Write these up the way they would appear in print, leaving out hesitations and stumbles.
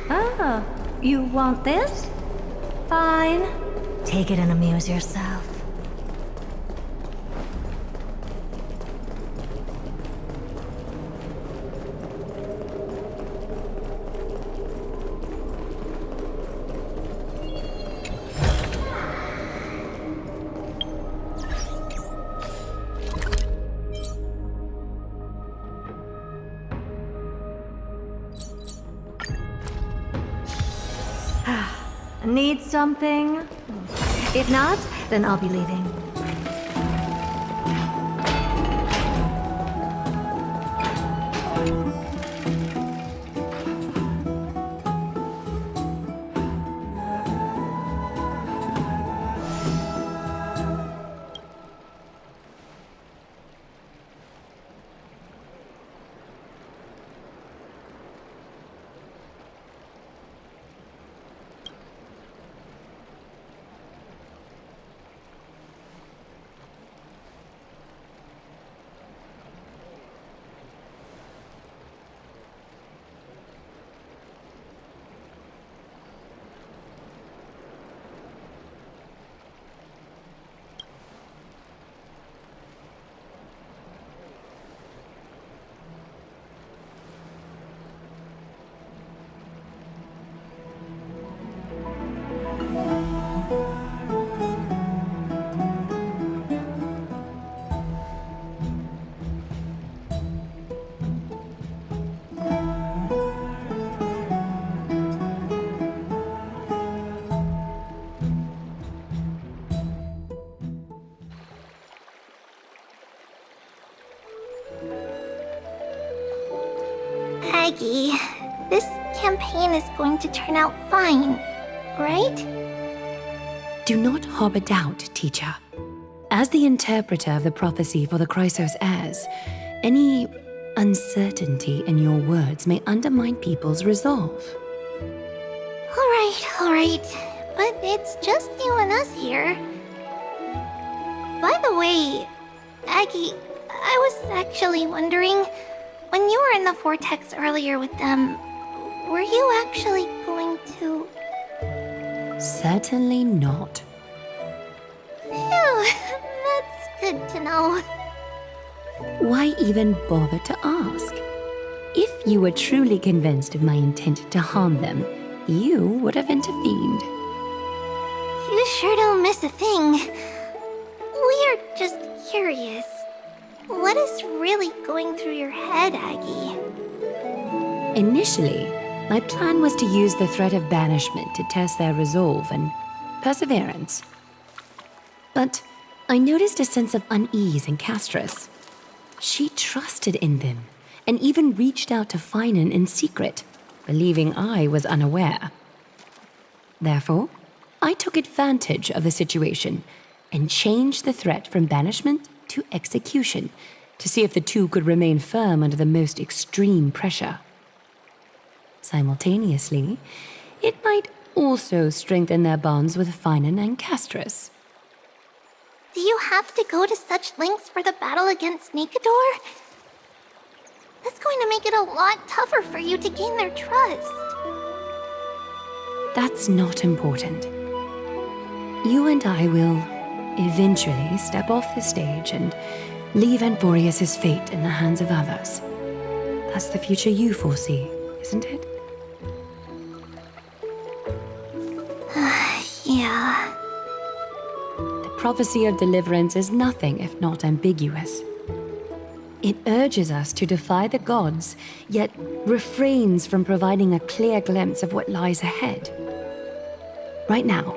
Ah, you want this? Fine. Take it and amuse yourself. Need something? If not, then I'll be leaving. Aggie, this campaign is going to turn out fine, right? Do not harbor doubt, teacher. As the interpreter of the prophecy for the Chrysos heirs, any uncertainty in your words may undermine people's resolve. Alright, but it's just you and us here. By the way, Aggie, I was actually wondering, when you were in the vortex earlier with them, were you actually going to... Certainly not. Phew, that's good to know. Why even bother to ask? If you were truly convinced of my intent to harm them, you would have intervened. You sure don't miss a thing. We are just curious. What is really going through your head, Aggie? Initially, my plan was to use the threat of banishment to test their resolve and perseverance. But I noticed a sense of unease in Castris. She trusted in them, and even reached out to Finan in secret, believing I was unaware. Therefore, I took advantage of the situation and changed the threat from banishment to execution to see if the two could remain firm under the most extreme pressure. Simultaneously, it might also strengthen their bonds with Finan and Castris. Do you have to go to such lengths for the battle against Nikador? That's going to make it a lot tougher for you to gain their trust. That's not important. You and I will eventually step off the stage and leave Antvorius' fate in the hands of others. That's the future you foresee, isn't it? Yeah. The prophecy of deliverance is nothing if not ambiguous. It urges us to defy the gods, yet refrains from providing a clear glimpse of what lies ahead. Right now,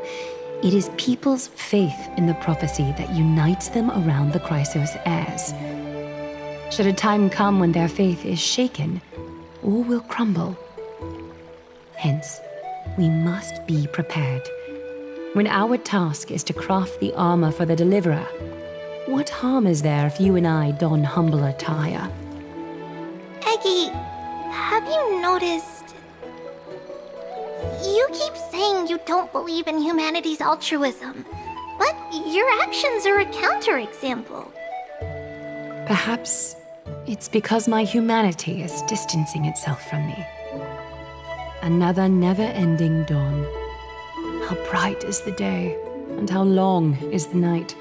it is people's faith in the prophecy that unites them around the Chrysos heirs. Should a time come when their faith is shaken, all will crumble. Hence, we must be prepared. When our task is to craft the armor for the deliverer, what harm is there if you and I don humble attire? Eggie, have you noticed... You keep saying you don't believe in humanity's altruism, but your actions are a counterexample. Perhaps it's because my humanity is distancing itself from me. Another never-ending dawn. How bright is the day, and how long is the night.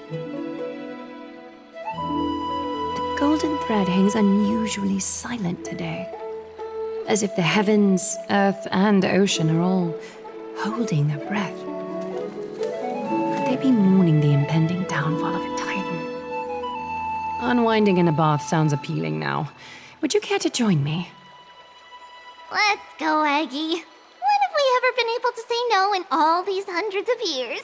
The golden thread hangs unusually silent today, as if the heavens, earth, and ocean are all holding their breath. Could they be mourning the impending downfall of a titan? Unwinding in a bath sounds appealing now. Would you care to join me? Let's go, Aggie. When have we ever been able to say no in all these hundreds of years?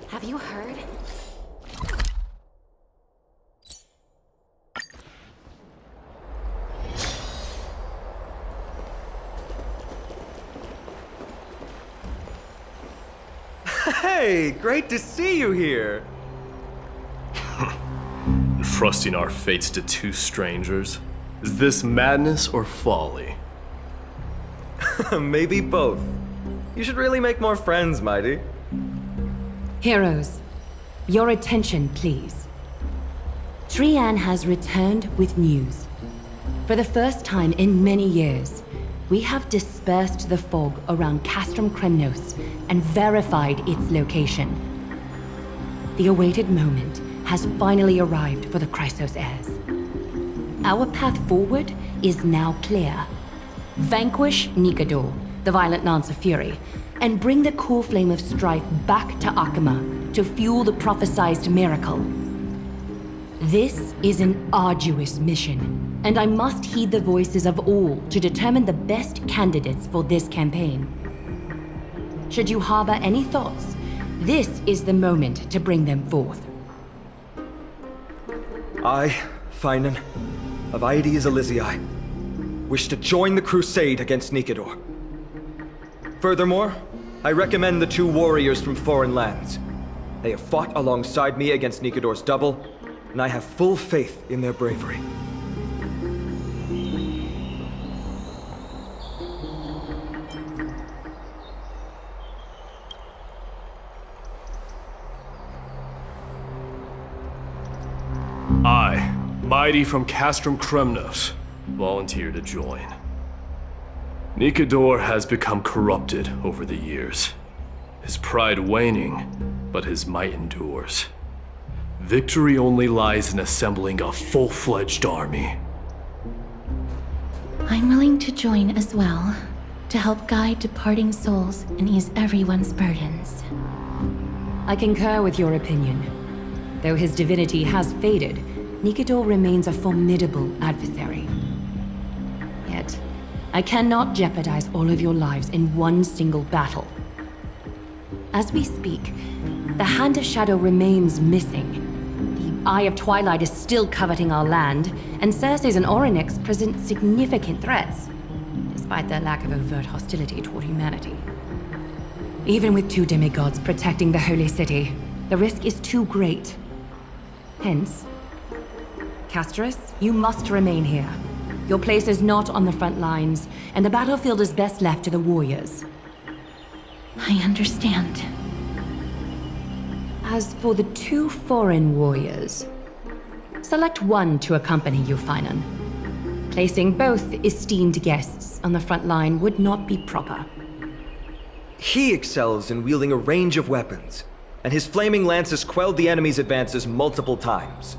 Have you heard? Hey, great to see you here. Entrusting our fates to two strangers? Is this madness or folly? Maybe both. You should really make more friends, Mighty. Heroes, your attention, please. Trian has returned with news. For the first time in many years, we have dispersed the fog around Castrum Kremnos and verified its location. The awaited moment has finally arrived for the Chrysos heirs. Our path forward is now clear. Vanquish Nikador, the violent Lance of Fury, and bring the core flame of strife back to Akama to fuel the prophesized miracle. This is an arduous mission, and I must heed the voices of all to determine the best candidates for this campaign. Should you harbor any thoughts, this is the moment to bring them forth. I, Finan, of Aedes Elysiae, wish to join the crusade against Nikador. Furthermore, I recommend the two warriors from foreign lands. They have fought alongside me against Nikador's double, and I have full faith in their bravery. Mighty from Castrum Kremnos volunteer to join. Nikador has become corrupted over the years. His pride waning, but his might endures. Victory only lies in assembling a full-fledged army. I'm willing to join as well, to help guide departing souls and ease everyone's burdens. I concur with your opinion. Though his divinity has faded, Nikador remains a formidable adversary. Yet, I cannot jeopardize all of your lives in one single battle. As we speak, the Hand of Shadow remains missing. The Eye of Twilight is still coveting our land, and Circes and Orynyx present significant threats, despite their lack of overt hostility toward humanity. Even with 2 demigods protecting the Holy City, the risk is too great. Hence, Casterus, you must remain here. Your place is not on the front lines, and the battlefield is best left to the warriors. I understand. As for the 2 foreign warriors, select one to accompany you, Finan. Placing both esteemed guests on the front line would not be proper. He excels in wielding a range of weapons, and his flaming lance has quelled the enemy's advances multiple times.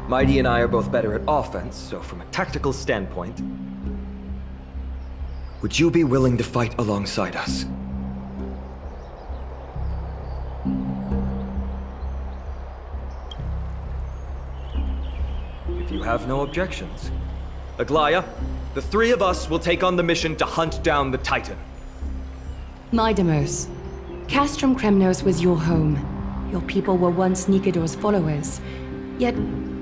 Mighty and I are both better at offense, so from a tactical standpoint, would you be willing to fight alongside us? If you have no objections. Aglaya, the 3 of us will take on the mission to hunt down the Titan. Mydamos, Castrum Kremnos was your home. Your people were once Nikador's followers. Yet,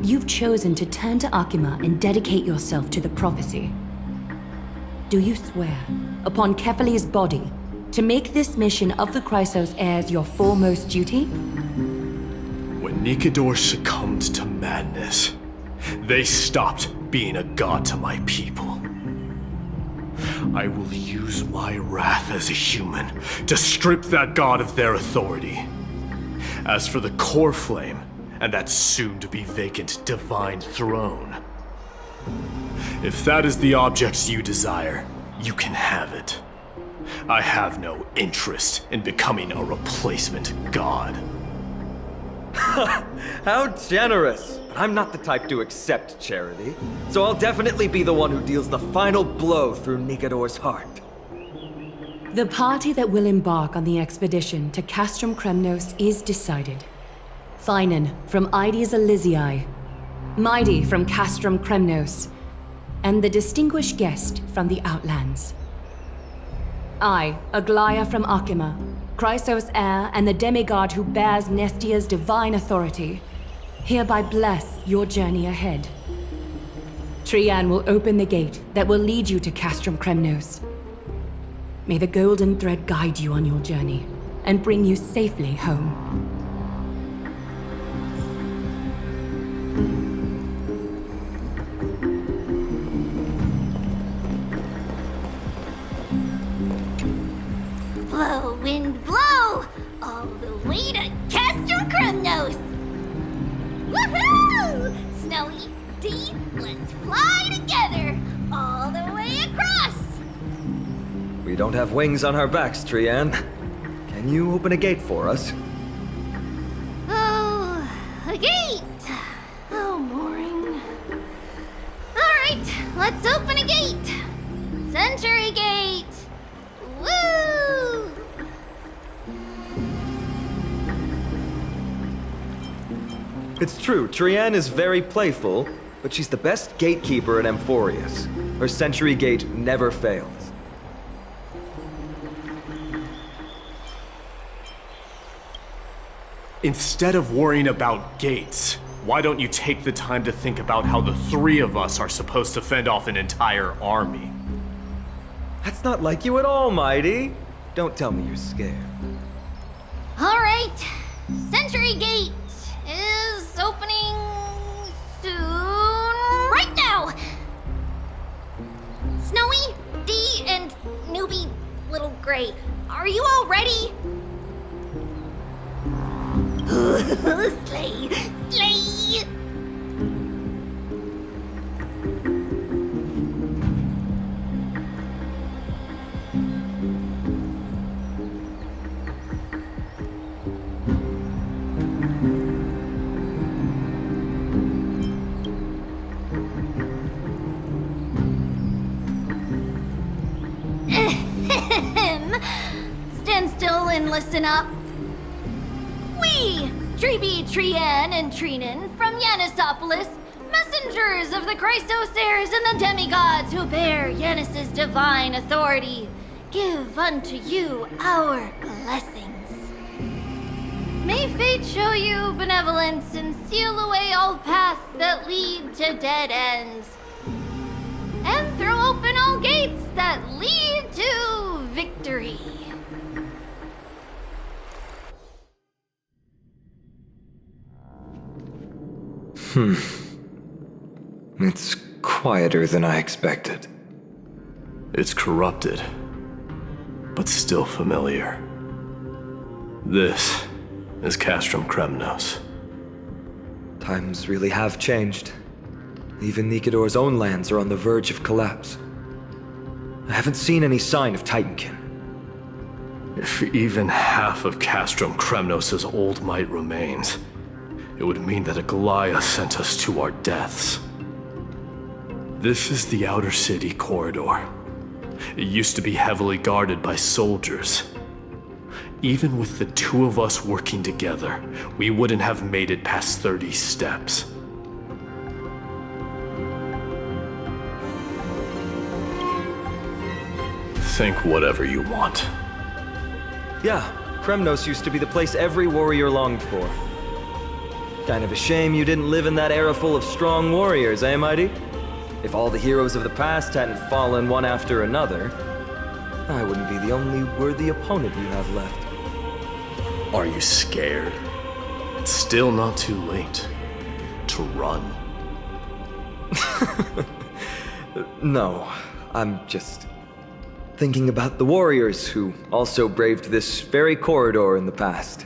you've chosen to turn to Akima and dedicate yourself to the prophecy. Do you swear, upon Kefali's body, to make this mission of the Chrysos heirs your foremost duty? When Nikador succumbed to madness, they stopped being a god to my people. I will use my wrath as a human to strip that god of their authority. As for the core flame, and that soon-to-be vacant divine throne, if that is the object you desire, you can have it. I have no interest in becoming a replacement god. How generous! But I'm not the type to accept charity, so I'll definitely be the one who deals the final blow through Nikador's heart. The party that will embark on the expedition to Castrum Kremnos is decided. Finan from Ides Elysiae, Mighty from Castrum Kremnos, and the distinguished guest from the Outlands. I, Aglaya from Akima, Chrysos heir and the demigod who bears Nestia's divine authority, hereby bless your journey ahead. Trian will open the gate that will lead you to Castrum Kremnos. May the golden thread guide you on your journey and bring you safely home. Blow, wind, blow! All the way to Castrum Kremnos! Woohoo! Snowy, D, let's fly together! All the way across! We don't have wings on our backs, Trian. Can you open a gate for us? Oh, a gate! Oh, boring. Alright, let's open a gate! Century Gate! Woo! It's true, Trian is very playful, but she's the best gatekeeper in Amphorius. Her Century Gate never fails. Instead of worrying about gates, why don't you take the time to think about how the 3 of us are supposed to fend off an entire army? That's not like you at all, Mighty. Don't tell me you're scared. Alright, Century Gate is opening soon. Right now! Snowy, D, and newbie Little Gray, are you all ready? Slay! Slay! Stand still and listen up. We, Treebe, Trien, and Trinin from Yanisopolis, messengers of the Christosairs and the demigods who bear Yanis's divine authority, give unto you our blessings. May fate show you benevolence and seal away all paths that lead to dead ends, and throw open all gates that lead to victory. It's quieter than I expected. It's corrupted, but still familiar. This is Castrum Kremnos. Times really have changed. Even Nikador's own lands are on the verge of collapse. I haven't seen any sign of Titankin. If even half of Castrum Kremnos' old might remains, it would mean that a Goliath sent us to our deaths. This is the outer city corridor. It used to be heavily guarded by soldiers. Even with the two of us working together, we wouldn't have made it past 30 steps. Think whatever you want. Yeah, Kremnos used to be the place every warrior longed for. Kind of a shame you didn't live in that era full of strong warriors, eh, Mighty? If all the heroes of the past hadn't fallen one after another, I wouldn't be the only worthy opponent you have left. Are you scared? It's still not too late to run. No, I'm just thinking about the warriors who also braved this very corridor in the past.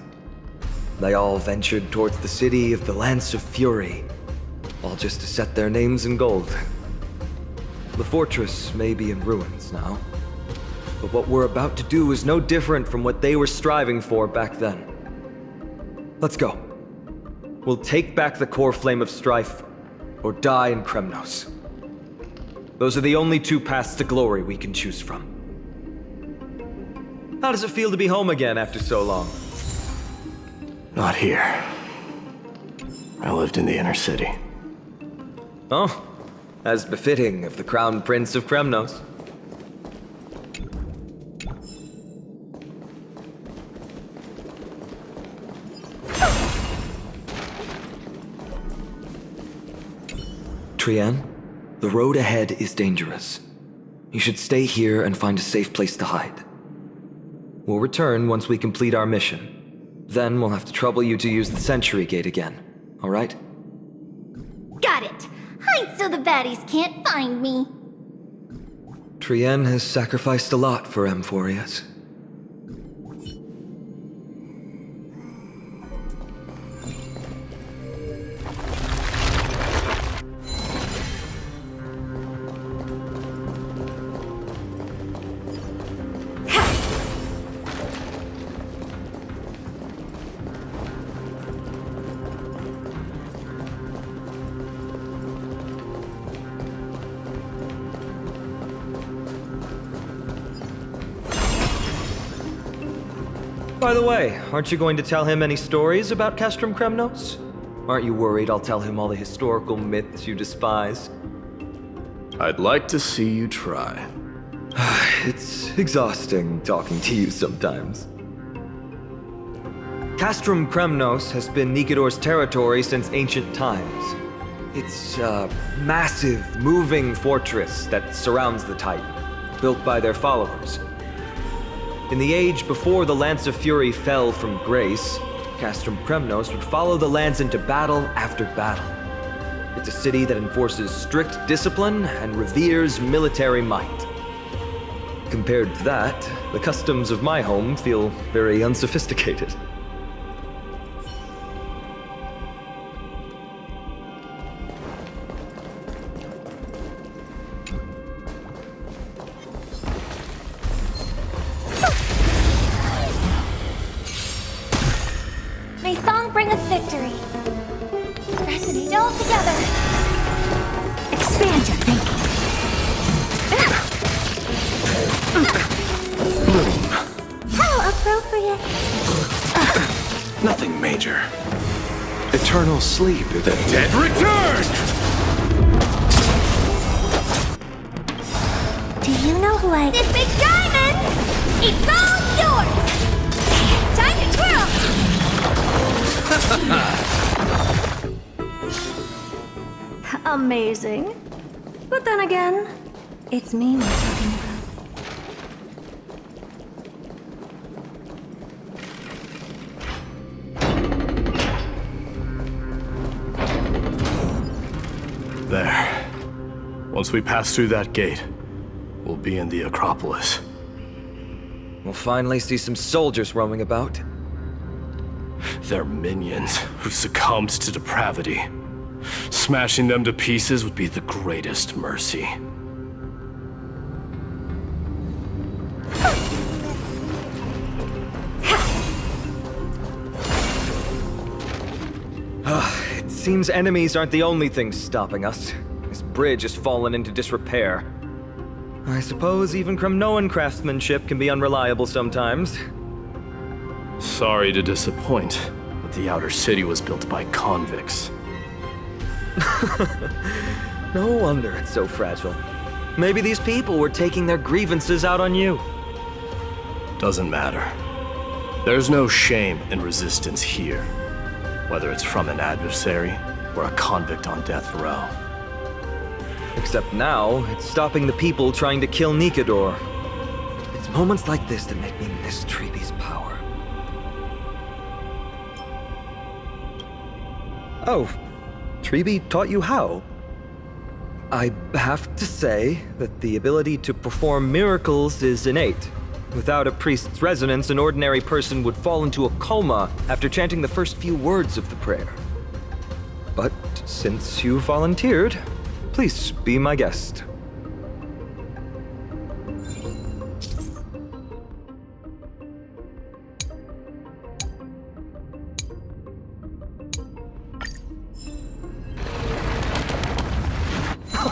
They all ventured towards the city of the Lance of Fury, all just to set their names in gold. The fortress may be in ruins now, but what we're about to do is no different from what they were striving for back then. Let's go. We'll take back the core flame of strife, or die in Kremnos. Those are the only two paths to glory we can choose from. How does it feel to be home again after so long? Not here. I lived in the inner city. Oh, as befitting of the Crown Prince of Kremnos. Trien, the road ahead is dangerous. You should stay here and find a safe place to hide. We'll return once we complete our mission. Then we'll have to trouble you to use the Sentry Gate again, all right? Got it! Hide so the baddies can't find me. Trien has sacrificed a lot for Amphorius. By the way, aren't you going to tell him any stories about Castrum Kremnos? Aren't you worried I'll tell him all the historical myths you despise? I'd like to see you try. It's exhausting talking to you sometimes. Castrum Kremnos has been Nikador's territory since ancient times. It's a massive, moving fortress that surrounds the Titan, built by their followers. In the age before the Lance of Fury fell from grace, Castrum Kremnos would follow the lands into battle after battle. It's a city that enforces strict discipline and reveres military might. Compared to that, the customs of my home feel very unsophisticated. May song bring us victory. Resonate all together. Expand your thinking. danger. Eternal sleep if The dead return! Do you know who I... This big diamond! It's all yours! Time to twirl! Amazing. But then again, it's me we're talking about. There. Once we pass through that gate, we'll be in the Acropolis. We'll finally see some soldiers roaming about. They're minions who succumbed to depravity. Smashing them to pieces would be the greatest mercy. It seems enemies aren't the only things stopping us. This bridge has fallen into disrepair. I suppose even Kremnoan craftsmanship can be unreliable sometimes. Sorry to disappoint, but the outer city was built by convicts. No wonder it's so fragile. Maybe these people were taking their grievances out on you. Doesn't matter. There's no shame in resistance here, whether it's from an adversary or a convict on death row. Except now, it's stopping the people trying to kill Nikador. It's moments like this that make me miss Treeby's power. Oh, Treeby taught you how? I have to say that the ability to perform miracles is innate. Without a priest's resonance, an ordinary person would fall into a coma after chanting the first few words of the prayer. But since you volunteered, please be my guest.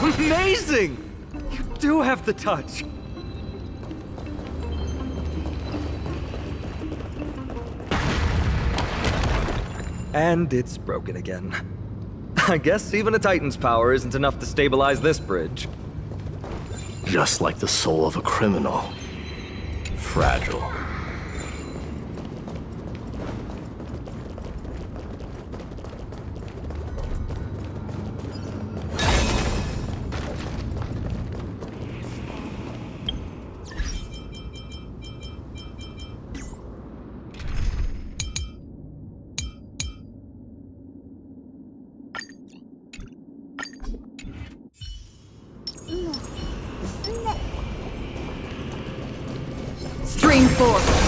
Amazing! You do have the touch! And it's broken again. I guess even a Titan's power isn't enough to stabilize this bridge. Just like the soul of a criminal. Fragile. Stream forth.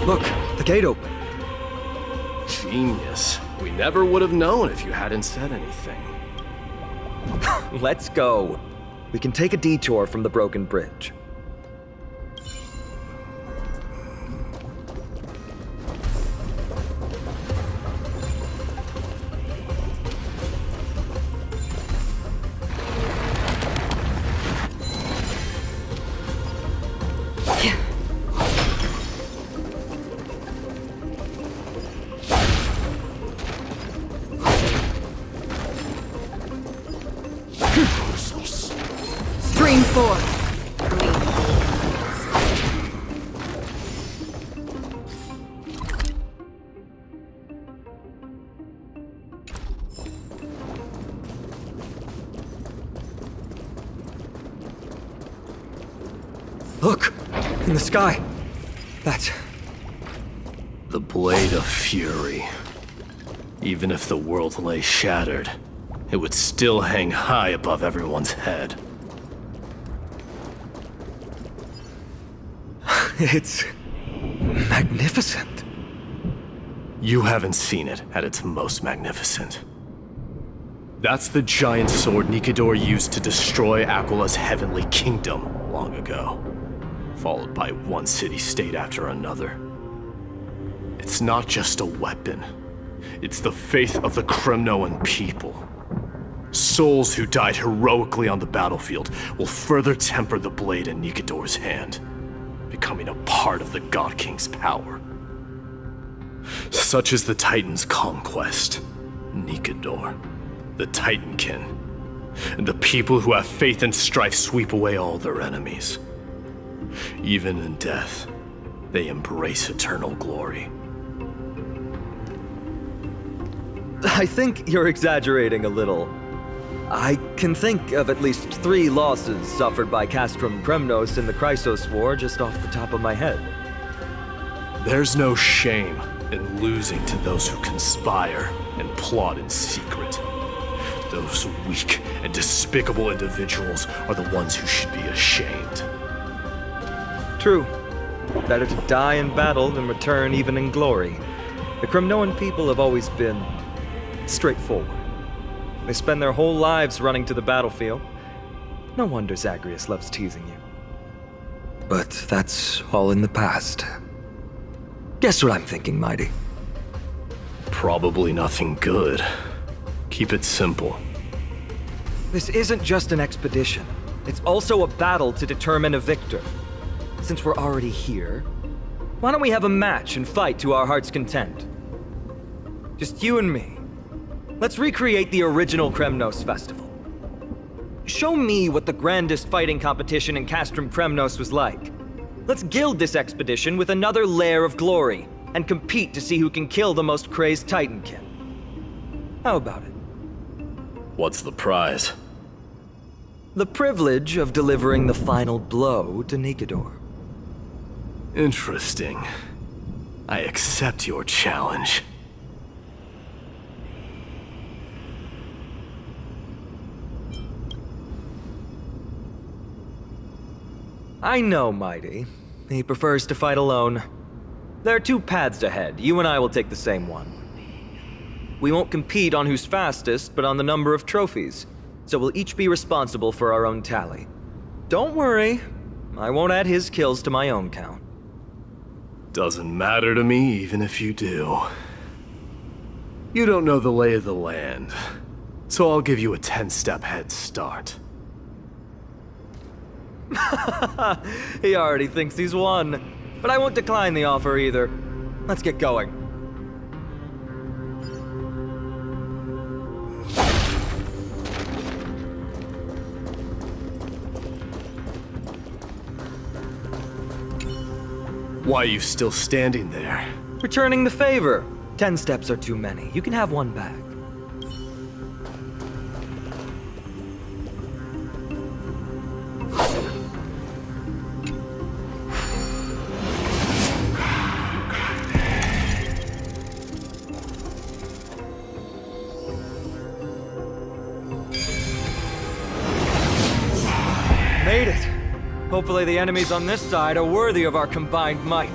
Look, the gate open. Genius. We never would have known if you hadn't said anything. Let's go. We can take a detour from the broken bridge. Stream forth. Look! In the sky! That's... The Blade of Fury. Even if the world lay shattered, it would still hang high above everyone's head. It's... magnificent. You haven't seen it at its most magnificent. That's the giant sword Nikador used to destroy Aquila's heavenly kingdom long ago, followed by one city-state after another. It's not just a weapon. It's the faith of the Kremnoan people. Souls who died heroically on the battlefield will further temper the blade in Nikador's hand, becoming a part of the God King's power. Such is the Titan's conquest, Nikador, the Titankin, and the people who have faith and strife sweep away all their enemies. Even in death, they embrace eternal glory. I think you're exaggerating a little. I can think of at least 3 losses suffered by Castrum Kremnos in the Chrysos War just off the top of my head. There's no shame in losing to those who conspire and plot in secret. Those weak and despicable individuals are the ones who should be ashamed. True. Better to die in battle than return even in glory. The Kremnoan people have always been straightforward. They spend their whole lives running to the battlefield. No wonder Zagreus loves teasing you. But that's all in the past. Guess what I'm thinking, Mighty? Probably nothing good. Keep it simple. This isn't just an expedition. It's also a battle to determine a victor. Since we're already here, why don't we have a match and fight to our heart's content? Just you and me. Let's recreate the original Kremnos festival. Show me what the grandest fighting competition in Castrum Kremnos was like. Let's gild this expedition with another layer of glory, and compete to see who can kill the most crazed Titankin. How about it? What's the prize? The privilege of delivering the final blow to Nikador. Interesting. I accept your challenge. I know, Mighty. He prefers to fight alone. There are 2 paths ahead. You and I will take the same one. We won't compete on who's fastest, but on the number of trophies. So we'll each be responsible for our own tally. Don't worry. I won't add his kills to my own count. Doesn't matter to me, even if you do. You don't know the lay of the land, so I'll give you a 10-step head start. He already thinks he's won. But I won't decline the offer either. Let's get going. Why are you still standing there? Returning the favor. 10 steps are too many. You can have one back. Made it! Hopefully the enemies on this side are worthy of our combined might.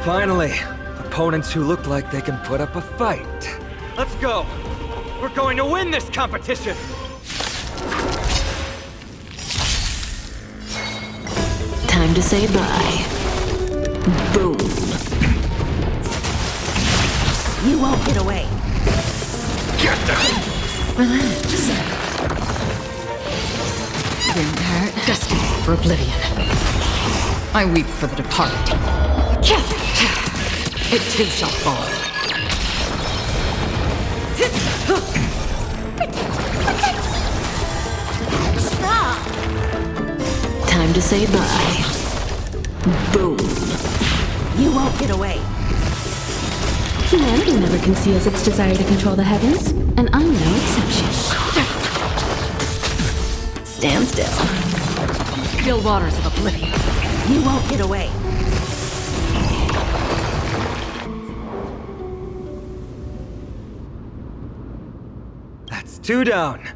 Finally, opponents who look like they can put up a fight. Let's go! We're going to win this competition! Time to say bye. Boom. You won't get away. Get down! Relax. Didn't hurt. Destiny for oblivion. I weep for the departed. It too shall fall. Time to say bye. won't get away. Humanity never conceals its desire to control the heavens, and I'm no exception. Stand still. Still waters of oblivion. You won't get away. That's 2 down.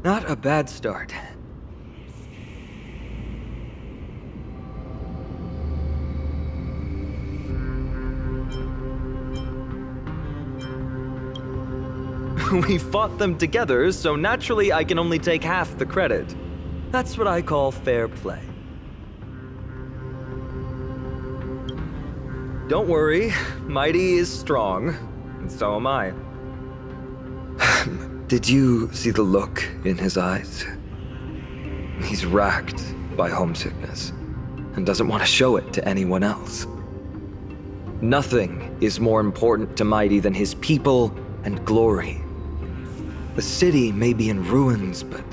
Not a bad start. We fought them together, so naturally I can only take half the credit. That's what I call fair play. Don't worry, Mighty is strong, and so am I. Did you see the look in his eyes? He's racked by homesickness, and doesn't want to show it to anyone else. Nothing is more important to Mighty than his people and glory. The city may be in ruins, but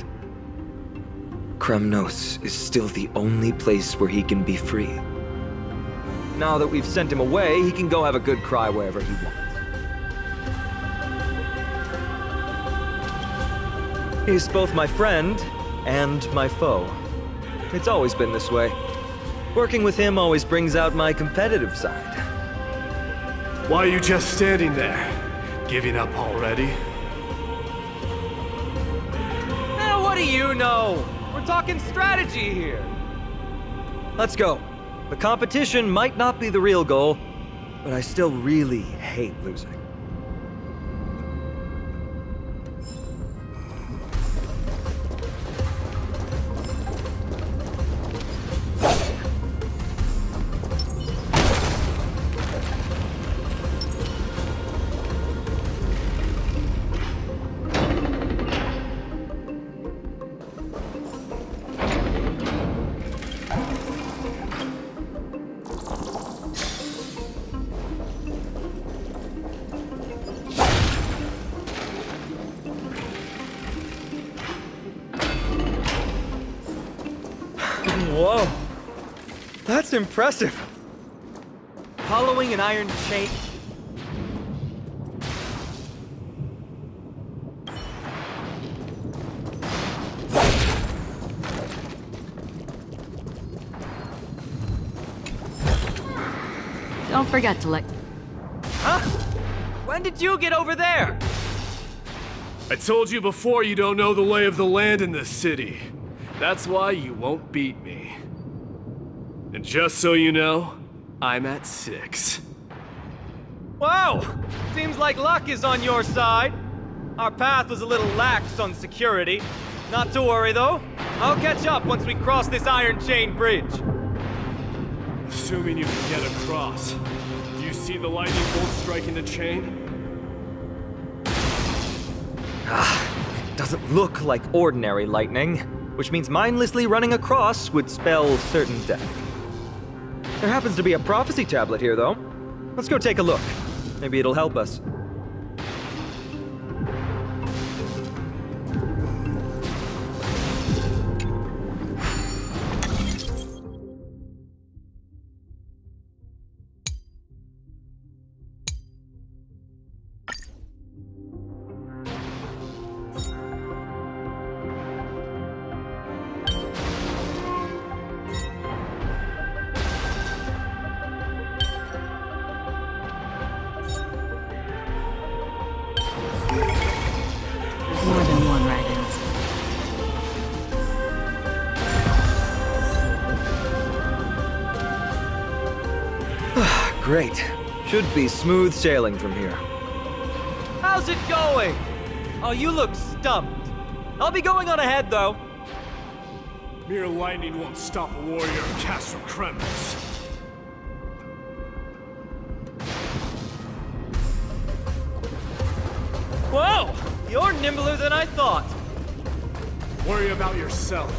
Kremnos is still the only place where he can be free. Now that we've sent him away, he can go have a good cry wherever he wants. He's both my friend and my foe. It's always been this way. Working with him always brings out my competitive side. Why are you just standing there? Giving up already? What do you know? We're talking strategy here. Let's go. The competition might not be the real goal, but I still really hate losing. Whoa, that's impressive. Following an iron chain. Don't forget to let... Huh? When did you get over there? I told you before you don't know the lay of the land in this city. That's why you won't beat me. And just so you know, I'm at 6. Wow! Seems like luck is on your side. Our path was a little lax on security. Not to worry, though. I'll catch up once we cross this iron chain bridge. Assuming you can get across. Do you see the lightning bolt striking the chain? Doesn't look like ordinary lightning, which means mindlessly running across would spell certain death. There happens to be a prophecy tablet here, though. Let's go take a look. Maybe it'll help us. More than one right answer. Great. Should be smooth sailing from here. How's it going? Oh, you look stumped. I'll be going on ahead, though. Mere lightning won't stop a warrior cast from Kremlis. Whoa! You're nimbler than I thought. Worry about yourself.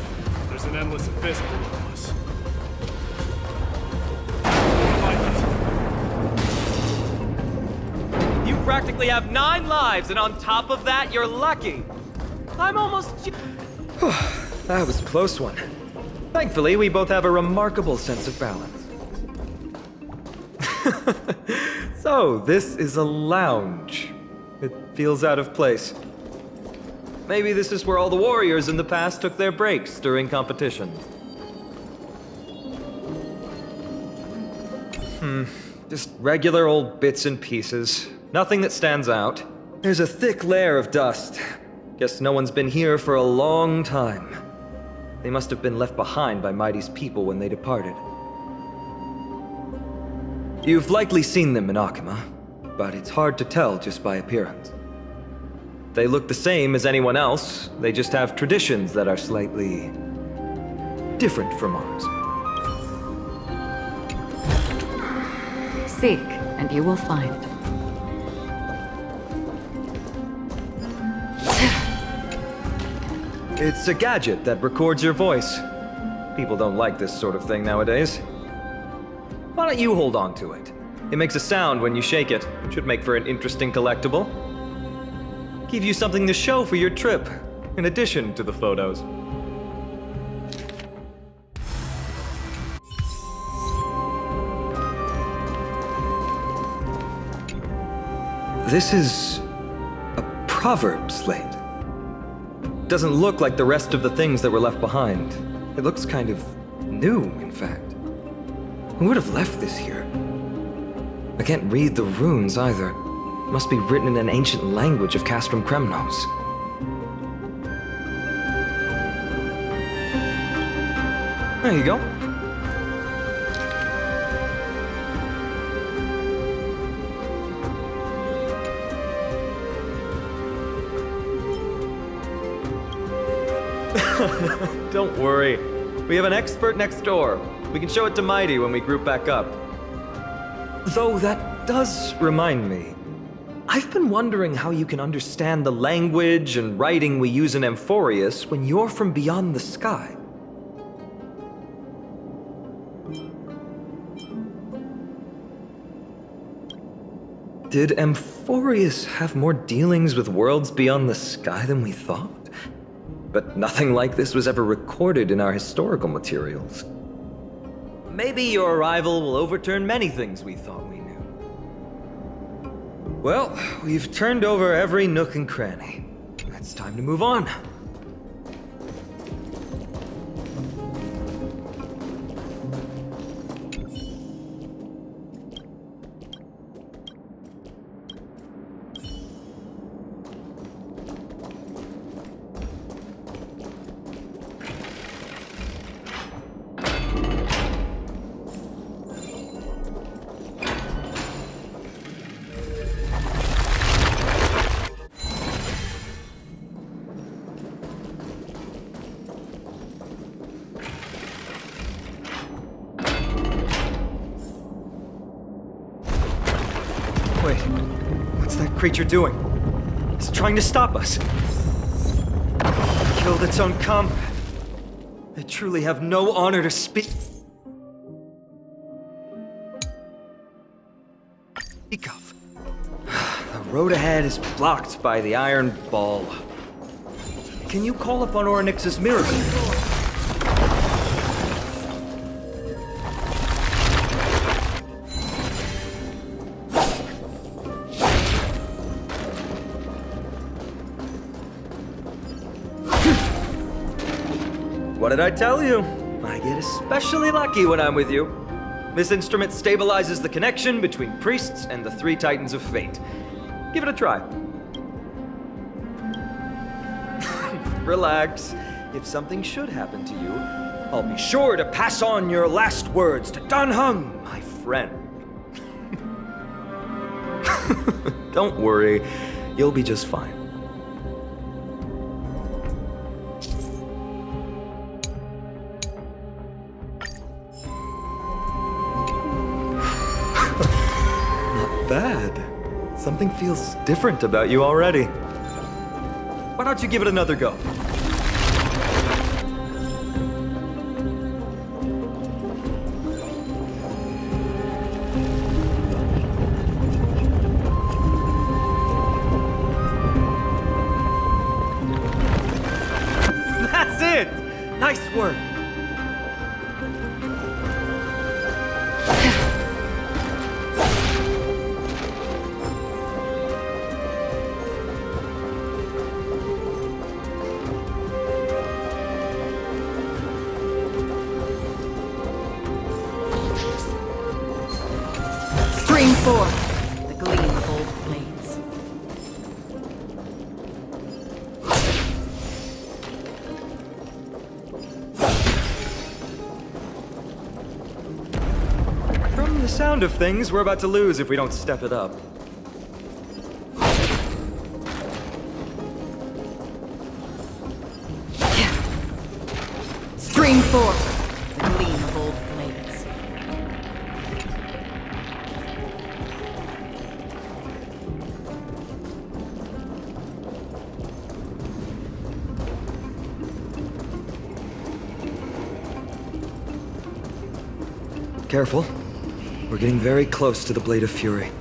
There's an endless abyss below us. You practically have 9 lives, and on top of that, you're lucky. I'm almost... That was a close one. Thankfully, we both have a remarkable sense of balance. So, this is a lounge. It feels out of place. Maybe this is where all the warriors in the past took their breaks during competitions. Just regular old bits and pieces. Nothing that stands out. There's a thick layer of dust. Guess no one's been here for a long time. They must have been left behind by Mighty's people when they departed. You've likely seen them in Akima, but it's hard to tell just by appearance. They look the same as anyone else, they just have traditions that are slightly different from ours. Seek, and you will find. It's a gadget that records your voice. People don't like this sort of thing nowadays. Why don't you hold on to it? It makes a sound when you shake it. Should make for an interesting collectible. Give you something to show for your trip, in addition to the photos. This is a proverb slate. Doesn't look like the rest of the things that were left behind. It looks kind of new, in fact. Who would have left this here? I can't read the runes either. Must be written in an ancient language of Castrum Kremnos. There you go. Don't worry. We have an expert next door. We can show it to Mighty when we group back up. Though that does remind me. I've been wondering how you can understand the language and writing we use in Amphorius when you're from beyond the sky. Did Amphorius have more dealings with worlds beyond the sky than we thought? But nothing like this was ever recorded in our historical materials. Maybe your arrival will overturn many things we thought we knew. Well, we've turned over every nook and cranny. It's time to move on. Wait, what's that creature doing? It's trying to stop us. It killed its own comrade. They truly have no honor to speak of. The road ahead is blocked by the iron ball. Can you call upon Orynyx's miracle? What did I tell you? I get especially lucky when I'm with you. This instrument stabilizes the connection between priests and the three titans of fate. Give it a try. Relax. If something should happen to you, I'll be sure to pass on your last words to Dan Heng, my friend. Don't worry, you'll be just fine. Bad. Something feels different about you already. Why don't you give it another go? That's it! Nice work! forth the gleam of old blades. From the sound of things, we're about to lose if we don't step it up. Stream forth the gleam of old blades. Careful. We're getting very close to the Blade of Fury.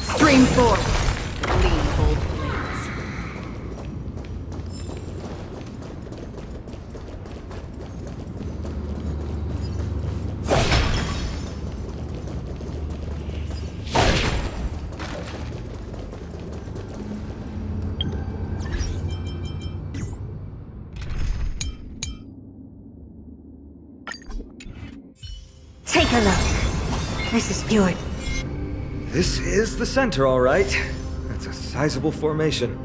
Stream forth the gleam of old blades. Take a look. This is pure. This is the center, all right. That's a sizable formation.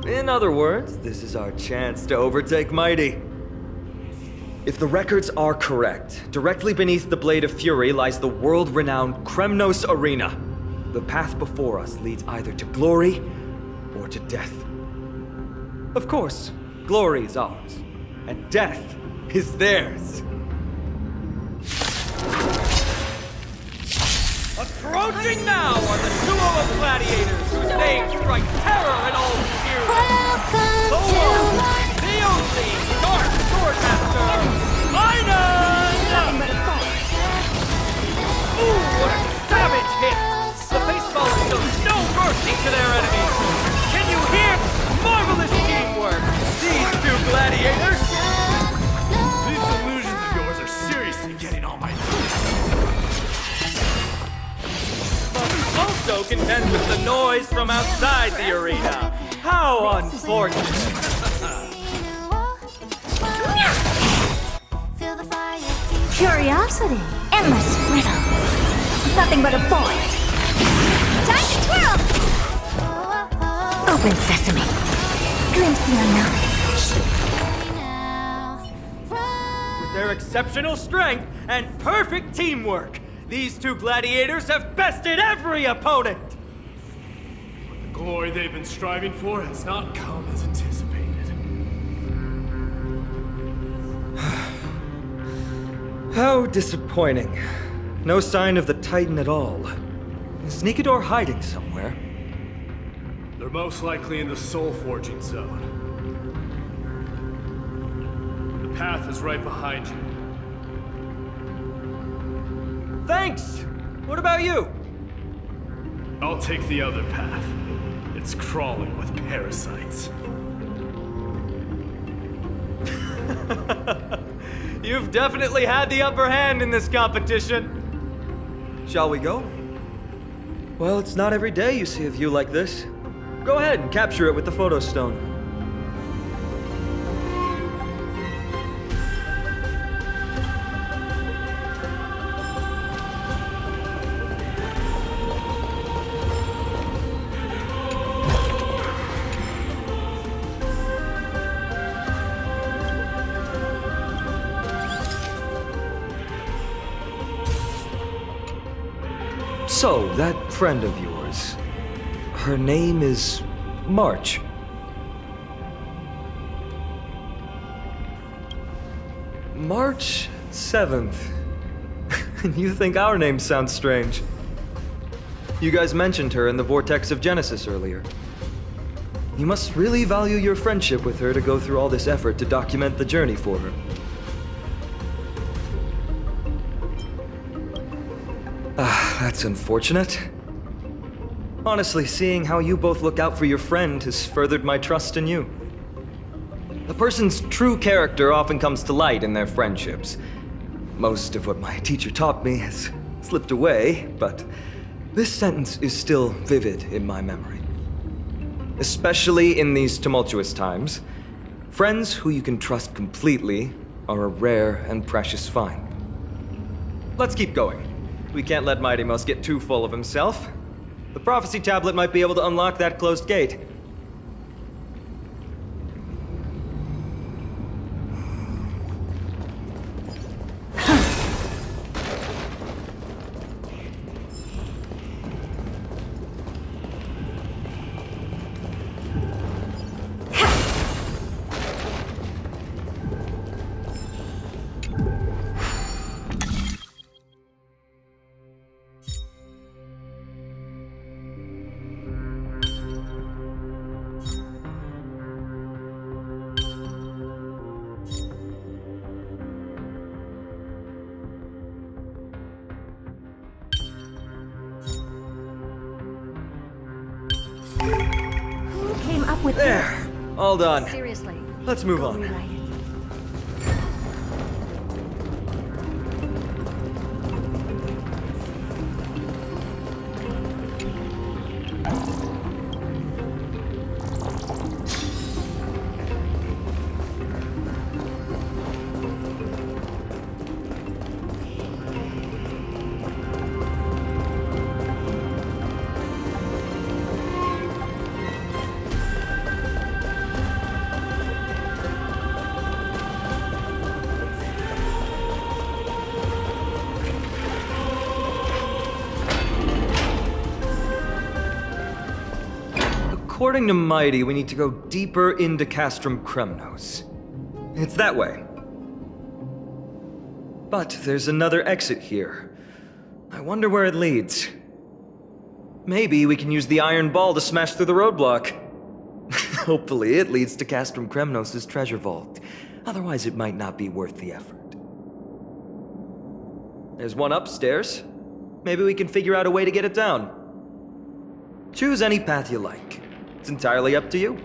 In other words, this is our chance to overtake Mighty. If the records are correct, directly beneath the Blade of Fury lies the world-renowned Kremnos Arena. The path before us leads either to glory or to death. Of course, glory is ours, and death is theirs. Approaching now are the duo of gladiators whose names strike terror in all heroes. The one, the only Dark Swordmaster, Einan! Ooh, what a savage hit! The baseballers show no mercy to their enemies. Can you hear? Marvelous teamwork! These two gladiators! These illusions of yours are seriously getting on my nerves. Also contend with the noise from outside the arena. How unfortunate. Curiosity. Endless riddle. Nothing but a void. Time to twirl! Open sesame. Glimpse the unknown. With their exceptional strength and perfect teamwork, these two gladiators have bested every opponent! The glory they've been striving for has not come as anticipated. How disappointing. No sign of the Titan at all. Is Nikador hiding somewhere? They're most likely in the soul forging zone. The path is right behind you. Thanks! What about you? I'll take the other path. It's crawling with parasites. You've definitely had the upper hand in this competition. Shall we go? Well, it's not every day you see a view like this. Go ahead and capture it with the photo stone. So, that friend of yours, her name is March. March 7th. You think our name sounds strange? You guys mentioned her in the Vortex of Genesis earlier. You must really value your friendship with her to go through all this effort to document the journey for her. That's unfortunate. Honestly, seeing how you both look out for your friend has furthered my trust in you. A person's true character often comes to light in their friendships. Most of what my teacher taught me has slipped away, but This sentence is still vivid in my memory. Especially in these tumultuous times, friends who you can trust completely are a rare and precious find. Let's keep going. We can't let Mighty Mouse get too full of himself. The prophecy tablet might be able to unlock that closed gate. Who came up with There! All done. this? Seriously. Let's move Go on. rewrite it. According to Mighty, we need to go deeper into Castrum Kremnos. It's that way. But there's another exit here. I wonder where it leads. Maybe we can use the iron ball to smash through the roadblock. Hopefully it leads to Castrum Kremnos' treasure vault. Otherwise it might not be worth the effort. There's one upstairs. Maybe we can figure out a way to get it down. Choose any path you like. It's entirely up to you.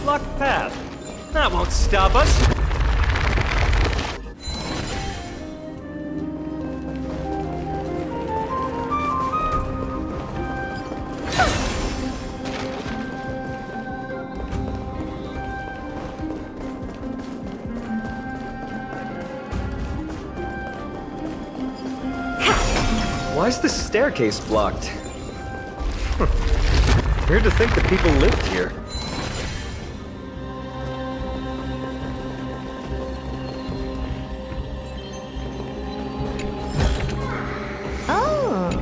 Blocked path. That won't stop us. Why is the staircase blocked? Weird to think that people lived here. Oh.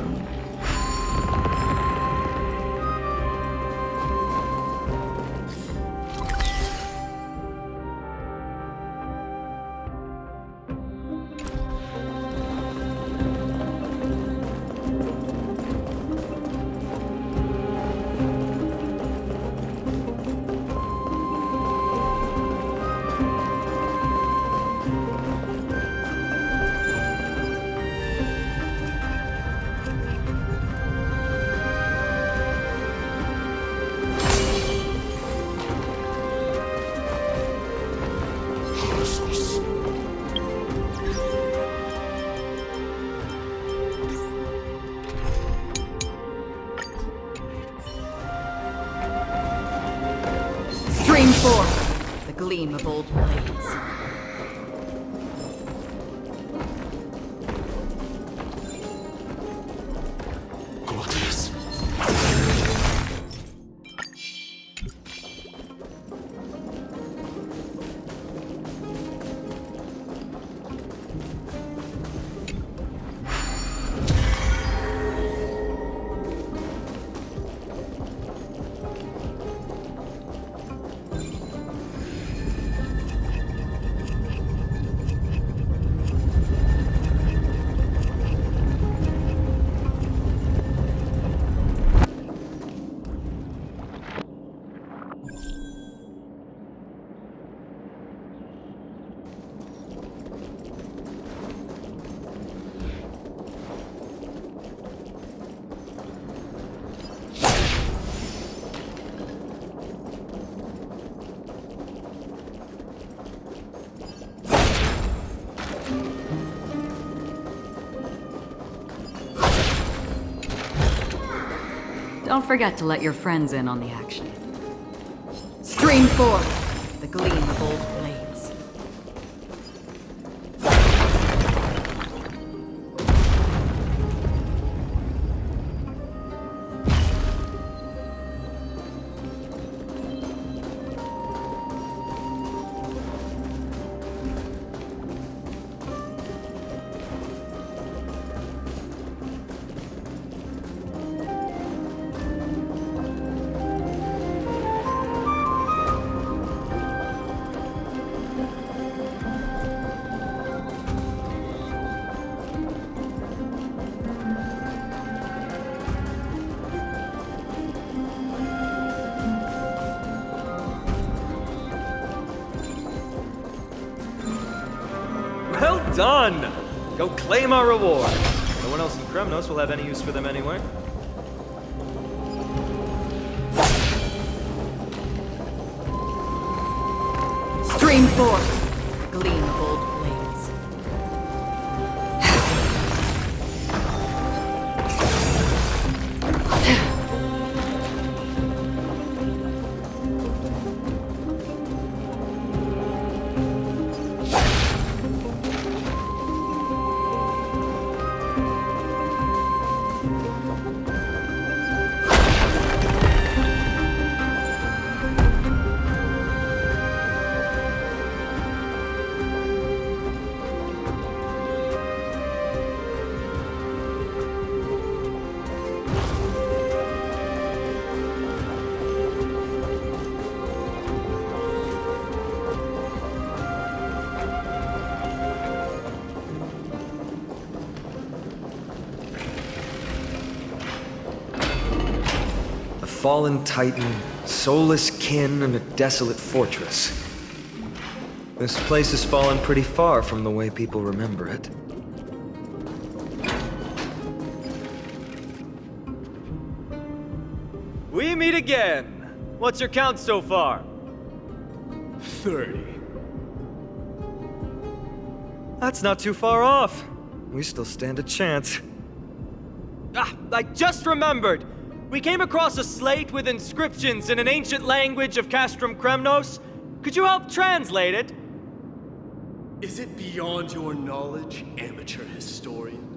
Stream forth the gleam of old blades. Gorgeous. Don't forget to let your friends in on the action. Stream 4. The gleam of old blades. Well done! Go claim our reward. No one else in Kremnos will have any use for them anyway. Stream 4. The gleam of old blades. A fallen titan, soulless kin, and a desolate fortress. This place has fallen pretty far from the way people remember it. We meet again! What's your count so far? 30. That's not too far off. We still stand a chance. Ah, I just remembered! We came across a slate with inscriptions in an ancient language of Castrum Kremnos. Could you help translate it? Is it beyond your knowledge, amateur historian?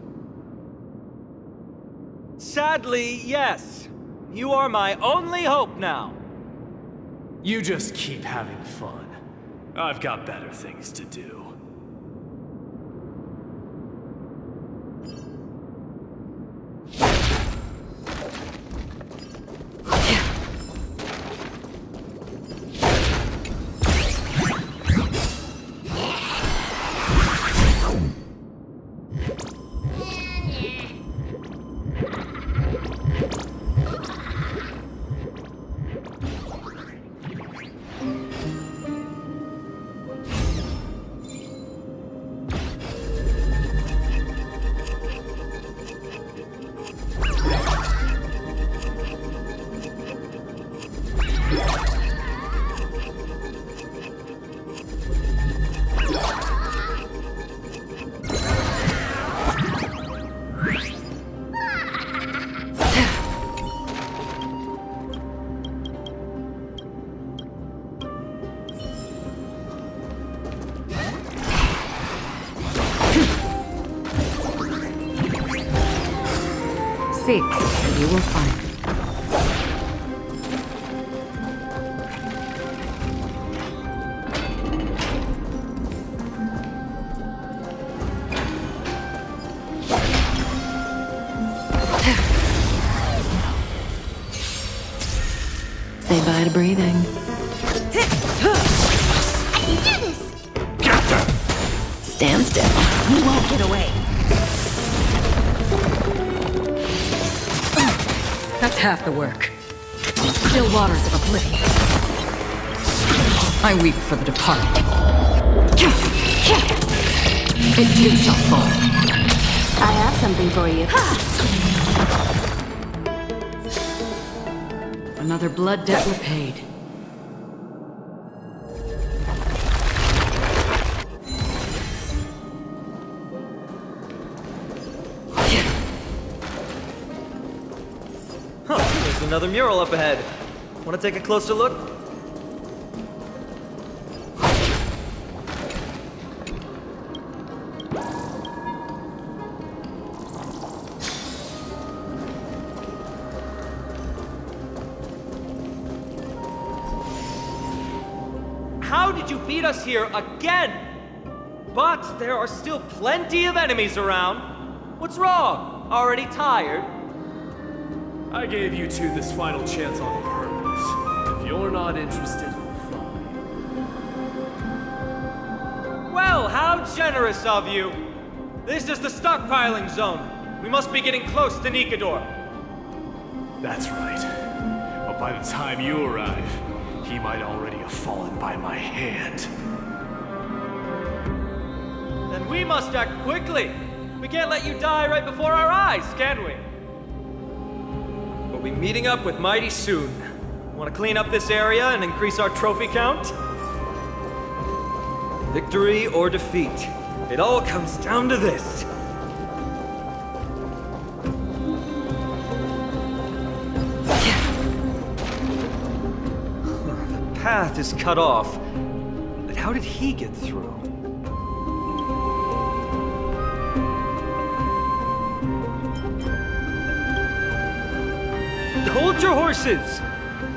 Sadly, yes. You are my only hope now. You just keep having fun. I've got better things to do. Seek, and you will find. Say bye to breathing. I can do this! Stand still. You won't get away. That's half the work. Still waters of oblivion. I weep for the departed. It too shall fall. I have something for you. Another blood debt repaid. Huh, there's another mural up ahead. Want to take a closer look? How did you beat us here again? But there are still plenty of enemies around. What's wrong? Already tired? I gave you two this final chance on purpose. If you're not interested, fine. Well, how generous of you! This is the stockpiling zone. We must be getting close to Nikador. That's right. But by the time you arrive, he might already have fallen by my hand. Then we must act quickly. We can't let you die right before our eyes, can we? We'll be meeting up with Mighty soon. Want to clean up this area and increase our trophy count? Victory or defeat. It all comes down to this. The path is cut off. But how did he get through? Hold your horses!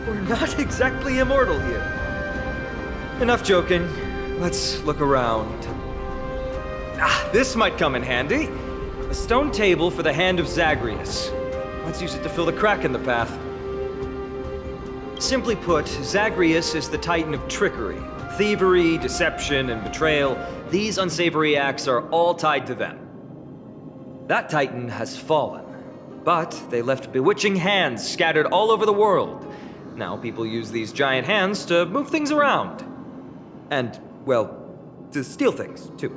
We're not exactly immortal here. Enough joking. Let's look around. This might come in handy. A stone table for the hand of Zagreus. Let's use it to fill the crack in the path. Simply put, Zagreus is the titan of trickery. Thievery, deception, and betrayal. These unsavory acts are all tied to them. That titan has fallen. But they left bewitching hands scattered all over the world. Now people use these giant hands to move things around. And, well, to steal things, too.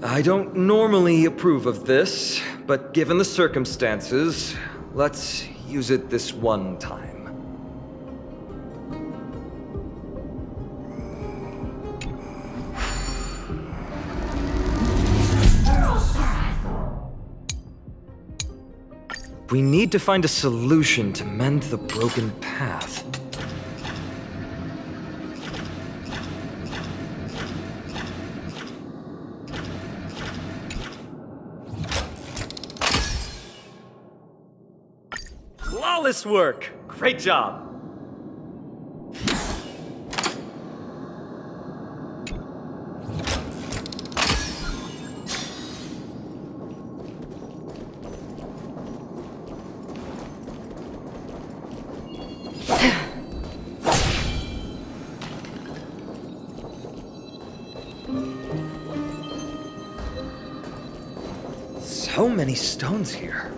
I don't normally approve of this, but given the circumstances, let's use it this one time. We need to find a solution to mend the broken path. Flawless work! Great job! So many stones here.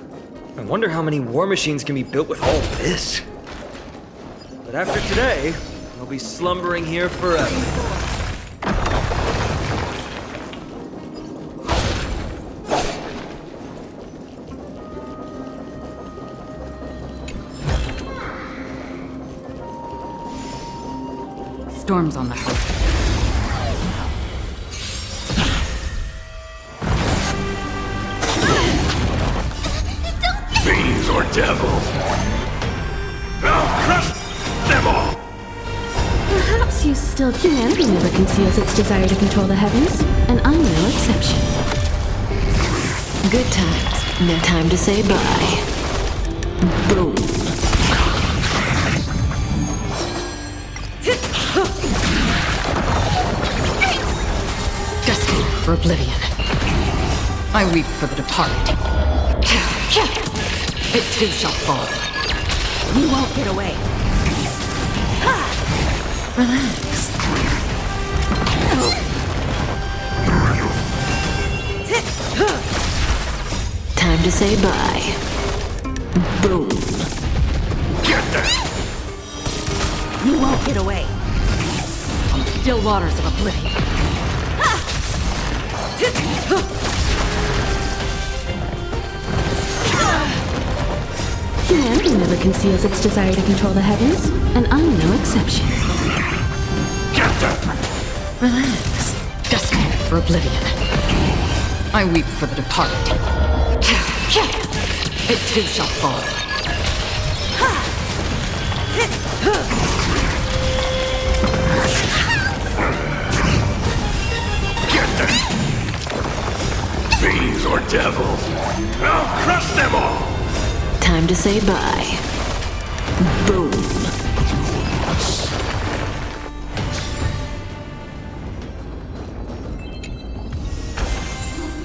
I wonder how many war machines can be built with all this. But after today, I'll be slumbering here forever. Storm's on the hook. Fiends or devils? I'll crush them all! Perhaps you still can. Humanity never conceals its desire to control the heavens, and I'm no exception. Good times. No time to say bye. Boom. Destined for oblivion. I weep for the departed. It too shall fall. You won't get away. Relax. Time to say bye. Boom. Get there! You won't get away. On the still waters of oblivion. Humanity never conceals its desire to control the heavens, and I'm no exception. Get there! Relax. Destined for oblivion. I weep for the departed. It too shall fall. Get them! Fiends or devils! I'll crush them all! Time to say bye. Boom.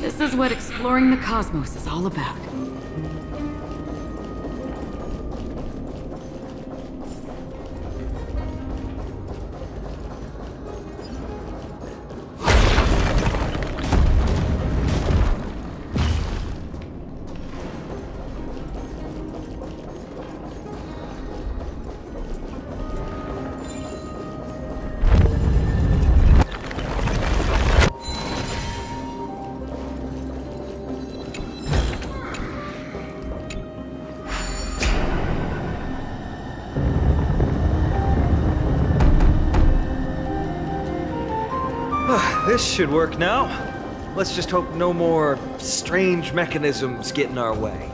This is what exploring the cosmos is all about. This should work now. Let's just hope no more strange mechanisms get in our way.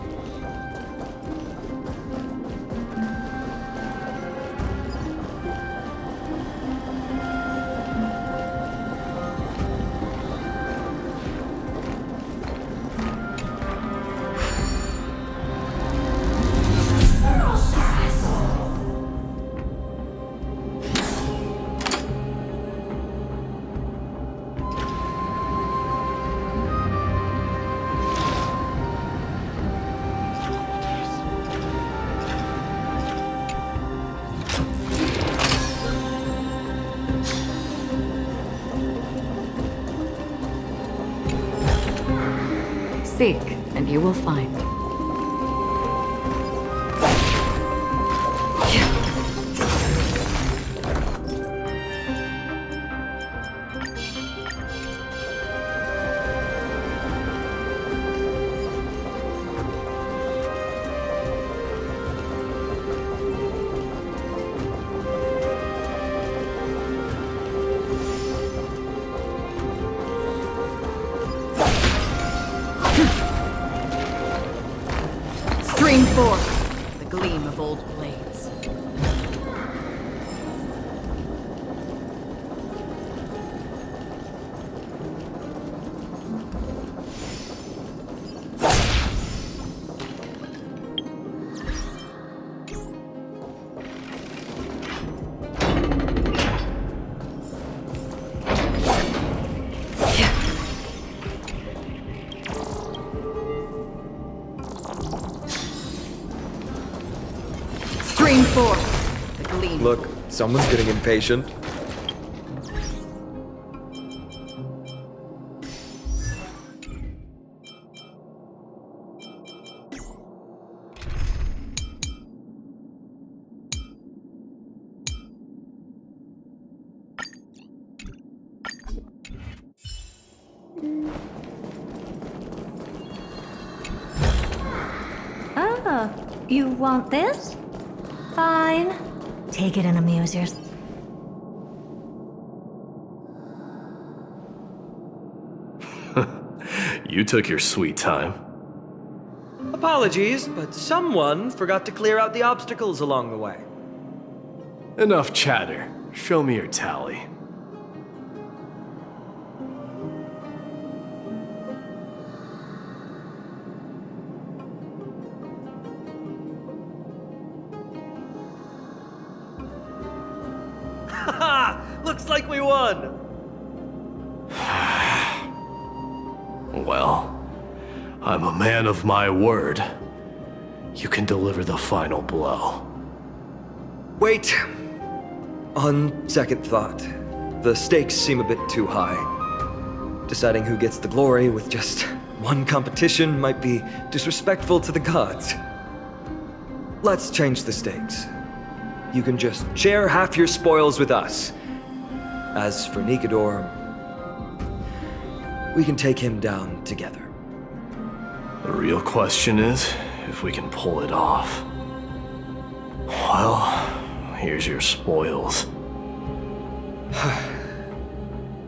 Seek, and you will find. Stream 4, the gleam of old blades. Stream 4, the gleam. Look, someone's getting impatient. Oh, you want this? Fine. Take it and amuse yourself. You took your sweet time. Apologies, but someone forgot to clear out the obstacles along the way. Enough chatter. Show me your tally. Haha! Looks like we won! Well, I'm a man of my word. You can deliver the final blow. Wait. On second thought, the stakes seem a bit too high. Deciding who gets the glory with just one competition might be disrespectful to the gods. Let's change the stakes. You can just share half your spoils with us. As for Nikador, we can take him down together. The real question is if we can pull it off. Well, here's your spoils.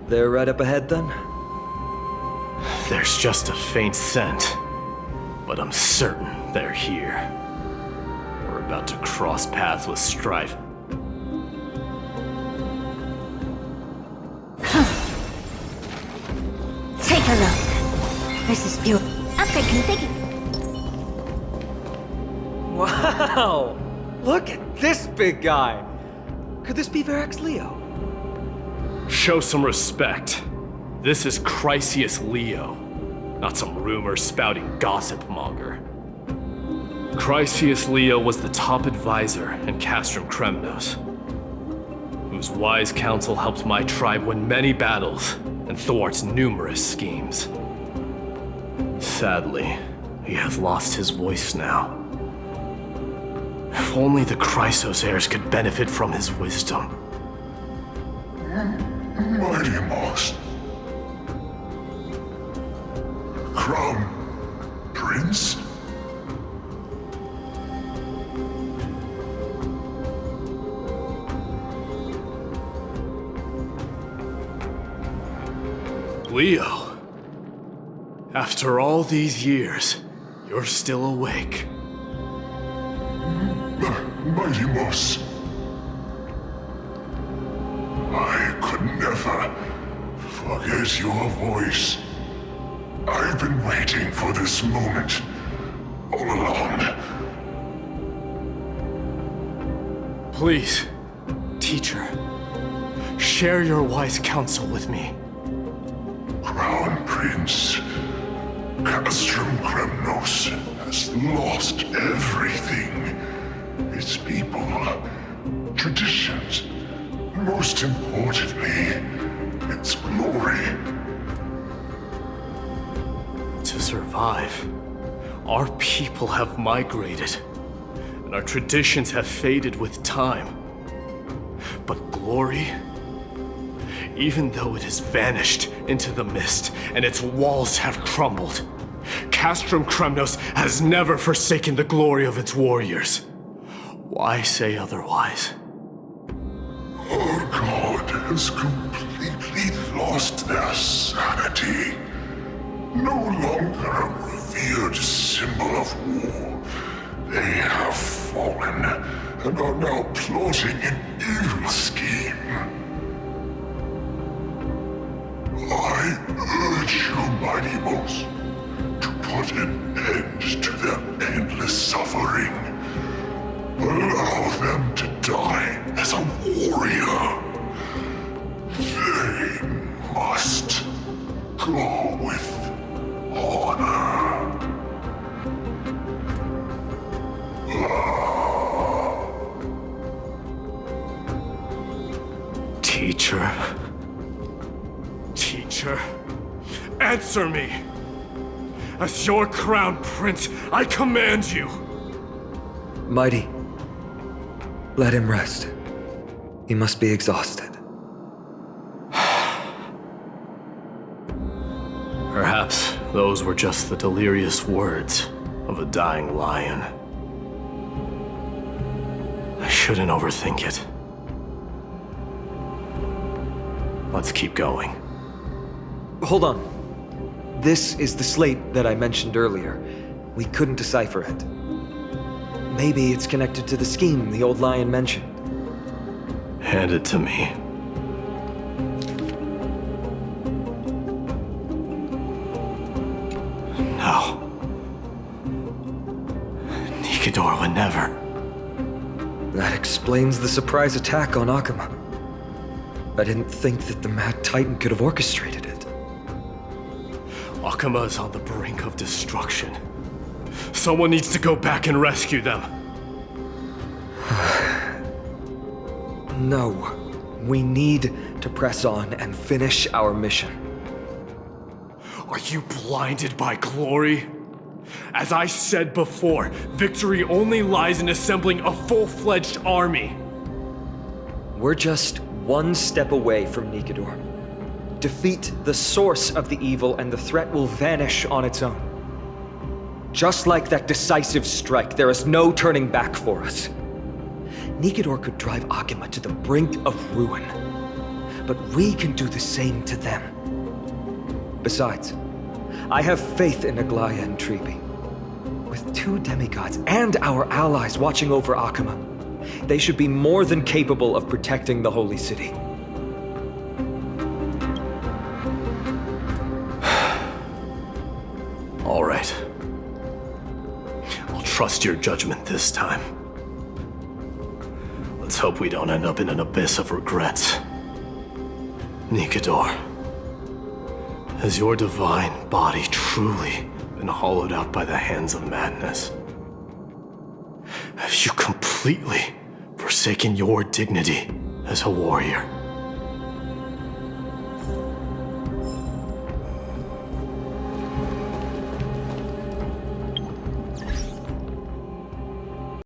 They're right up ahead then? There's just a faint scent, but I'm certain they're here. about to cross paths with Strife. Take a look. This is beautiful. I'm thinking. Wow! Look at this big guy! Could this be Varric's Leo? Show some respect. This is Chrysius Leo, not some rumor-spouting gossip monger. Chrysius Leo was the top advisor in Castrum Kremnos, whose wise counsel helped my tribe win many battles and thwart numerous schemes. Sadly, he has lost his voice now. If only the Chrysos heirs could benefit from his wisdom. Mighty Moss. Crown Prince? Leo, after all these years, you're still awake. Mighty Moss. I could never forget your voice. I've been waiting for this moment all along. Please, teacher, share your wise counsel with me. Crown Prince, Castrum Kremnos has lost everything. Its people, traditions, most importantly, its glory. To survive, our people have migrated, and our traditions have faded with time. But glory, even though it has vanished into the mist and its walls have crumbled, Castrum Kremnos has never forsaken the glory of its warriors. Why say otherwise? Our god has completely lost their sanity. No longer a revered symbol of war. They have fallen and are now plotting an evil scheme. I urge you, Mighty Moss, to put an end to their endless suffering. Allow them to die as a warrior. They must go with honor. Teacher, answer me! As your crown prince, I command you! Mighty, let him rest. He must be exhausted. Perhaps those were just the delirious words of a dying lion. I shouldn't overthink it. Let's keep going. Hold on. This is the slate that I mentioned earlier. We couldn't decipher it. Maybe it's connected to the scheme the old lion mentioned. Hand it to me. No. Nikador would never. That explains the surprise attack on Akama. I didn't think that the Mad Titan could have orchestrated it. Akama is on the brink of destruction. Someone needs to go back and rescue them. No. We need to press on and finish our mission. Are you blinded by glory? As I said before, victory only lies in assembling a full-fledged army. We're just one step away from Nikador. Defeat the source of the evil and the threat will vanish on its own. Just like that decisive strike, there is no turning back for us. Nikador could drive Akama to the brink of ruin, but we can do the same to them. Besides, I have faith in Aglaya and Treeby. With 2 demigods and our allies watching over Akama, they should be more than capable of protecting the Holy City. All right. I'll trust your judgment this time. Let's hope we don't end up in an abyss of regrets. Nikador, has your divine body truly been hollowed out by the hands of madness? Have you completely forsaken your dignity as a warrior?